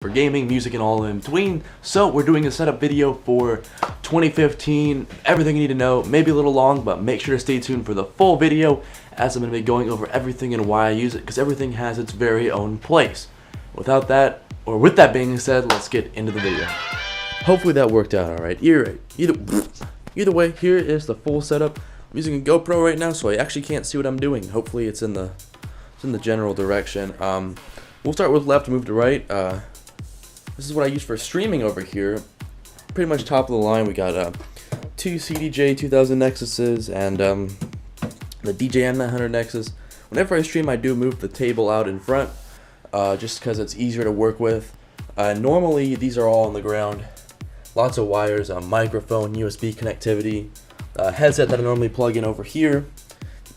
for gaming, music, and all in between. So we're doing a setup video for 2015, everything you need to know. Maybe a little long, but make sure to stay tuned for the full video, as I'm going to be going over everything and why I use it, because everything has its very own place. With that being said, let's get into the video. Hopefully that worked out alright. Either way, here is the full setup. I'm using a GoPro right now, so I actually can't see what I'm doing. Hopefully it's in the general direction. We'll start with left, move to right. This is what I use for streaming over here. Pretty much top of the line. We got two CDJ 2000 Nexuses and the DJM 900 Nexus. Whenever I stream, I do move the table out in front, just because it's easier to work with. Normally, these are all on the ground. Lots of wires, microphone, USB connectivity, headset that I normally plug in over here,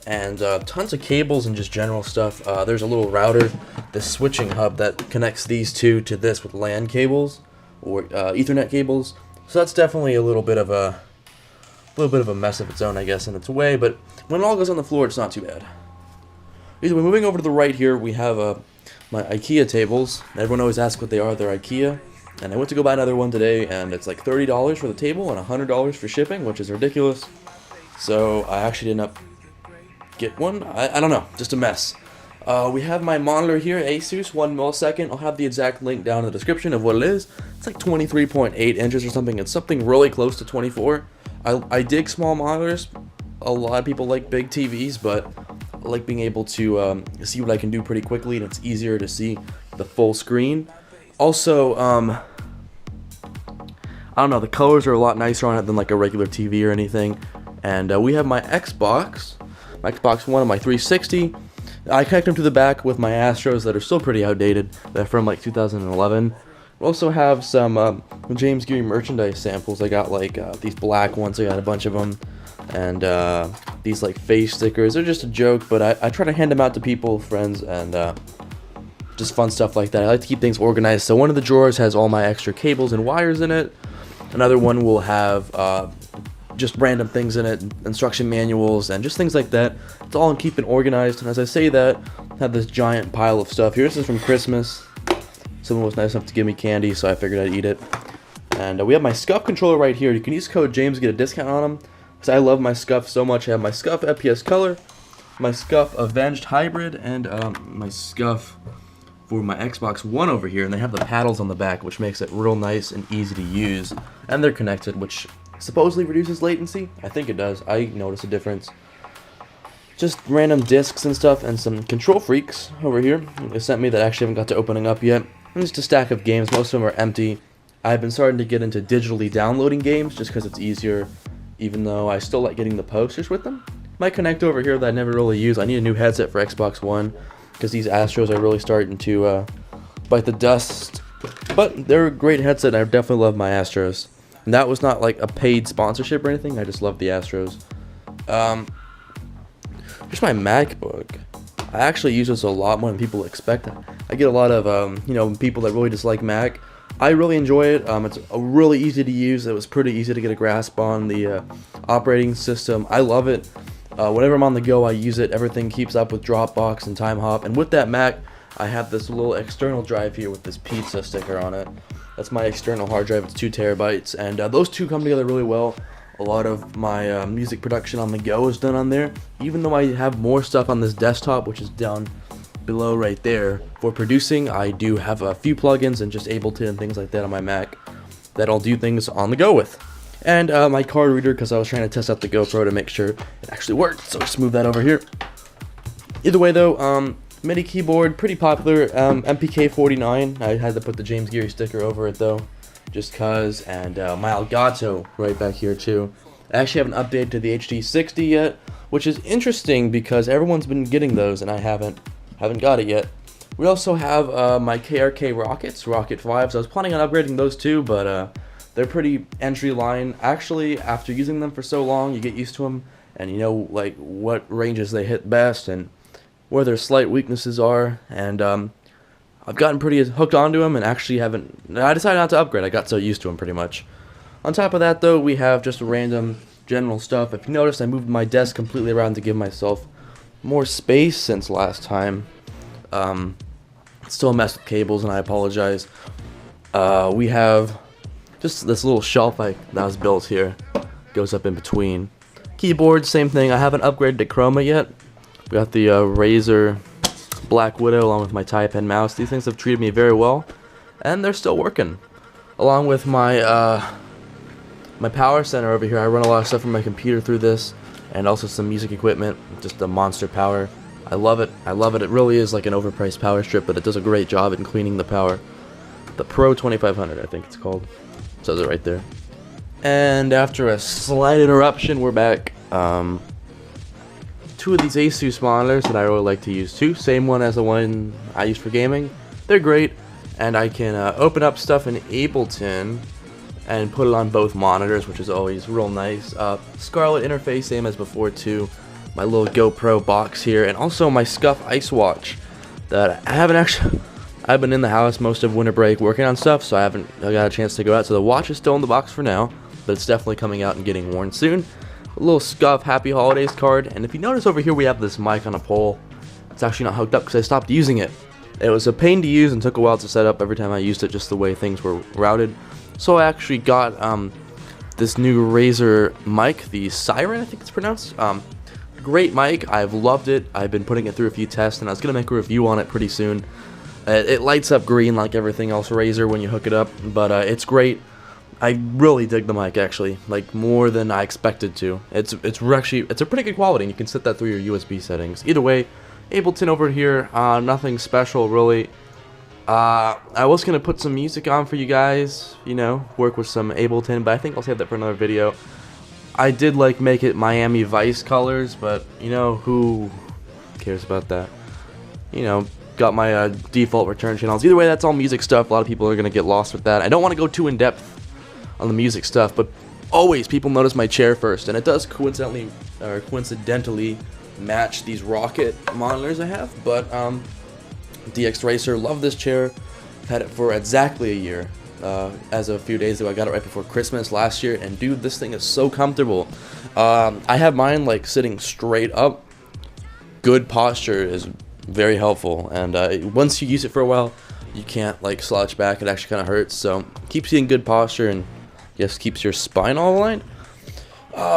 and tons of cables and just general stuff. There's a little router, the switching hub that connects these two to this with LAN cables or Ethernet cables. So that's definitely a little bit of a mess of its own, I guess, in its way. But when it all goes on the floor, it's not too bad. Either way, moving over to the right here, we have my IKEA tables. Everyone always asks what they are. They're IKEA. And I went to go buy another one today, and it's like $30 for the table and $100 for shipping, which is ridiculous. So I actually ended up get one. I don't know, just a mess. We have my monitor here, Asus 1 millisecond. I'll have the exact link down in the description of what it is. It's like 23.8 inches or something. It's something really close to 24. I dig small monitors. A lot of people like big TVs, but I like being able to see what I can do pretty quickly, and it's easier to see the full screen. Also, I don't know, the colors are a lot nicer on it than like a regular TV or anything. And we have my Xbox One and my 360. I connect them to the back with my Astros that are still pretty outdated. They're from like 2011. We also have some MrJamesGeary merchandise samples. I got like these black ones. I got a bunch of them. And these like face stickers. They're just a joke, but I try to hand them out to people, friends, and just fun stuff like that. I like to keep things organized. So one of the drawers has all my extra cables and wires in it. Another one will have just random things in it, instruction manuals, and just things like that. It's all in keeping organized. And as I say that, I have this giant pile of stuff here. This is from Christmas. Someone was nice enough to give me candy, so I figured I'd eat it. And we have my SCUF controller right here. You can use code James to get a discount on them, because I love my SCUF so much. I have my SCUF FPS Color, my SCUF Avenged Hybrid, and my SCUF for my Xbox One over here. And they have the paddles on the back, which makes it real nice and easy to use. And they're connected, which supposedly reduces latency. I think it does. I notice a difference. Just random discs and stuff, and some control freaks over here. They sent me that I actually haven't got to opening up yet. And just a stack of games. Most of them are empty. I've been starting to get into digitally downloading games just because it's easier, even though I still like getting the posters with them. My Connect over here that I never really use. I need a new headset for Xbox One because these Astros are really starting to bite the dust. But they're a great headset, and I definitely love my Astros. And that was not like a paid sponsorship or anything. I just love the Astros. Just my MacBook. I actually use this a lot more than people expect. I get a lot of people that really dislike Mac. I really enjoy it. It's really easy to use. It was pretty easy to get a grasp on the operating system. I love it. Whenever I'm on the go, I use it. Everything keeps up with Dropbox and TimeHop. And with that Mac, I have this little external drive here with this pizza sticker on it. That's my external hard drive. It's 2 terabytes, and those two come together really well. A lot of my music production on the go is done on there, even though I have more stuff on this desktop, which is down below right there. For producing, I do have a few plugins and just Ableton and things like that on my Mac that I'll do things on the go with. And my card reader, because I was trying to test out the GoPro to make sure it actually worked, so just move that over here. Either way though, MIDI keyboard, pretty popular, MPK49. I had to put the JamesGeary sticker over it though, just cause, and my Elgato right back here too. I actually haven't updated to the HD60 yet, which is interesting because everyone's been getting those and I haven't got it yet. We also have my KRK Rocket 5s. I was planning on upgrading those too, but they're pretty entry line. Actually, after using them for so long, you get used to them and you know like what ranges they hit best and where their slight weaknesses are, and I've gotten pretty hooked onto them and actually I decided not to upgrade. I got so used to them pretty much. On top of that though, we have just random general stuff. If you notice, I moved my desk completely around to give myself more space since last time. It's still a mess with cables, and I apologize. We have just this little shelf that was built here. Goes up in between. Keyboard, same thing. I haven't upgraded to Chroma yet. We got the Razer Black Widow along with my Type-N mouse. These things have treated me very well, and they're still working. Along with my my power center over here, I run a lot of stuff from my computer through this, and also some music equipment. Just a monster power. I love it. I love it. It really is like an overpriced power strip, but it does a great job in cleaning the power. The Pro 2500, I think it's called. Says it right there. And after a slight interruption, we're back. Two of these Asus monitors that I really like to use too. Same one as the one I use for gaming. They're great, and I can open up stuff in Ableton and put it on both monitors, which is always real nice. Scarlett interface, same as before too. My little GoPro box here, and also my Scuff Ice Watch that I haven't actually. I've been in the house most of winter break working on stuff, so I haven't got a chance to go out. So the watch is still in the box for now, but it's definitely coming out and getting worn soon. A little Scuff Happy Holidays card, and if you notice over here we have this mic on a pole. It's actually not hooked up because I stopped using it. It was a pain to use and took a while to set up every time I used it, just the way things were routed. So I actually got this new Razer mic, the Siren, I think it's pronounced. Great mic, I've loved it. I've been putting it through a few tests, and I was going to make a review on it pretty soon. It lights up green like everything else Razer when you hook it up, but it's great. I really dig the mic, actually, like more than I expected to. It's a pretty good quality, and you can set that through your USB settings. Either way, Ableton over here, nothing special really. I was gonna put some music on for you guys, you know, work with some Ableton, but I think I'll save that for another video. I did like make it Miami Vice colors, but you know, who cares about that? You know, got my default return channels. Either way, that's all music stuff. A lot of people are gonna get lost with that. I don't want to go too in depth on the music stuff, but always people notice my chair first, and it does coincidentally match these Rocket monitors I have. But DX Racer, love this chair. I've had it for exactly a year. As of a few days ago, I got it right before Christmas last year, and dude, this thing is so comfortable. I have mine like sitting straight up. Good posture is very helpful, and once you use it for a while, you can't like slouch back. It actually kind of hurts, so keeps you in good posture and just keeps your spine all aligned.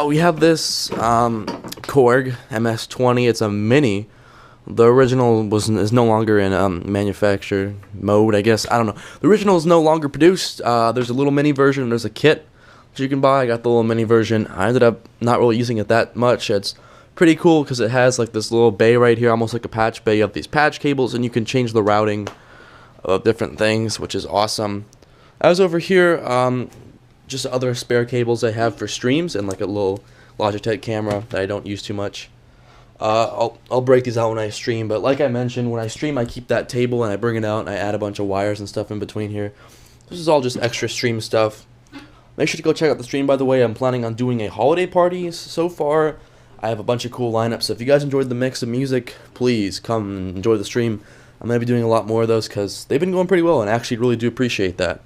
We have this Korg MS-20. It's a mini. The original is no longer in manufacture mode, I guess. I don't know. The original is no longer produced. There's a little mini version. There's a kit that you can buy. I got the little mini version. I ended up not really using it that much. It's pretty cool because it has like this little bay right here, almost like a patch bay. You have these patch cables, and you can change the routing of different things, which is awesome. As over here, just other spare cables I have for streams, and like a little Logitech camera that I don't use too much. I'll break these out when I stream, but like I mentioned, when I stream I keep that table and I bring it out and I add a bunch of wires and stuff in between here. This is all just extra stream stuff. Make sure to go check out the stream, by the way. I'm planning on doing a holiday party. So far I have a bunch of cool lineups, so if you guys enjoyed the mix of music, please come and enjoy the stream. I'm going to be doing a lot more of those because they've been going pretty well, and I actually really do appreciate that.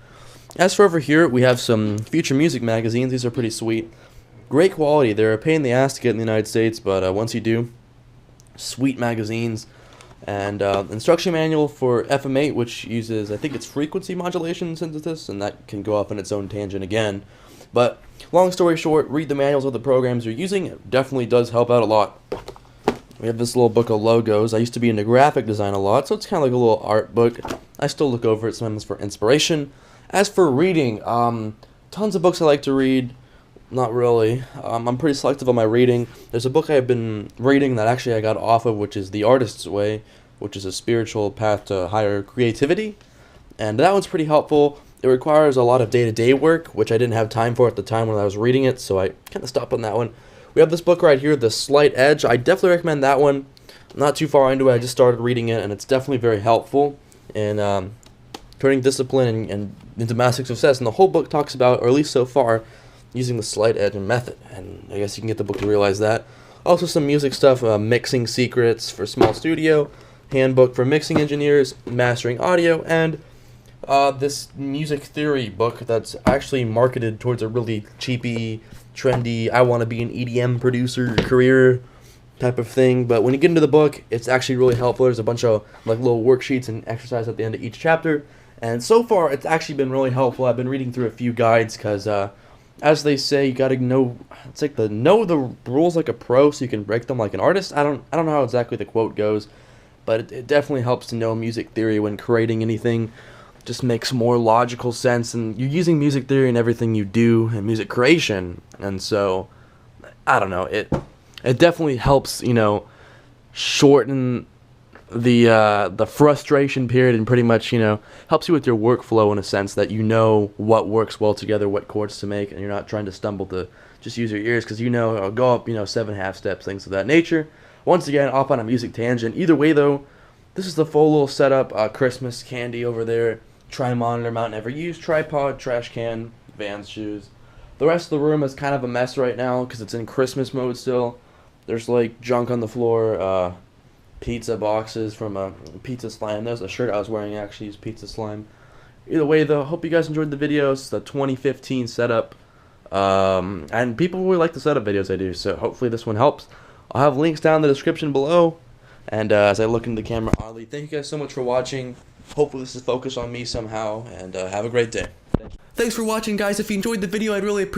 As for over here, we have some future music magazines. These are pretty sweet. Great quality. They're a pain in the ass to get in the United States, but once you do, sweet magazines. And instruction manual for FM8, which uses, I think it's frequency modulation synthesis, and that can go off on its own tangent again. But long story short, read the manuals of the programs you're using. It definitely does help out a lot. We have this little book of logos. I used to be into graphic design a lot, so it's kind of like a little art book. I still look over it sometimes for inspiration. As for reading, tons of books I like to read. Not really. I'm pretty selective on my reading. There's a book I've been reading that actually I got off of, which is The Artist's Way, which is a spiritual path to higher creativity. And that one's pretty helpful. It requires a lot of day-to-day work, which I didn't have time for at the time when I was reading it, so I kind of stopped on that one. We have this book right here, The Slight Edge. I definitely recommend that one. I'm not too far into it. I just started reading it, and it's definitely very helpful in turning discipline and into massive success. And the whole book talks about, or at least so far, using the slight edge and method, and I guess you can get the book to realize that. Also some music stuff, mixing secrets for small studio, handbook for mixing engineers, mastering audio, and this music theory book that's actually marketed towards a really cheapy, trendy, I want to be an EDM producer career type of thing. But when you get into the book, it's actually really helpful. There's a bunch of like little worksheets and exercises at the end of each chapter, And so far, it's actually been really helpful. I've been reading through a few guides because, as they say, you gotta know. It's like know the rules like a pro, so you can break them like an artist. I don't know how exactly the quote goes, but it definitely helps to know music theory when creating anything. Just makes more logical sense, and you're using music theory in everything you do in music creation. And so, I don't know. It definitely helps, shorten the frustration period, and pretty much helps you with your workflow in a sense that you know what works well together, what chords to make, and you're not trying to stumble to just use your ears because go up 7 half steps, things of that nature. Once again, off on a music tangent. Either way though, this is the full little setup. Christmas candy over there, tri-monitor mount never used, tripod, trash can, Vans shoes. The rest of the room is kind of a mess right now because it's in Christmas mode still. There's like junk on the floor, pizza boxes from Pizza Slime. There's a shirt I was wearing actually is Pizza Slime. Either way though, hope you guys enjoyed the video. It's the 2015 setup, and people really like the setup videos I do, so hopefully this one helps. I'll have links down in the description below, and as I look into the camera oddly, thank you guys so much for watching. Hopefully this is focused on me somehow, and have a great day. Thanks for watching, guys. If you enjoyed the video, I'd really appreciate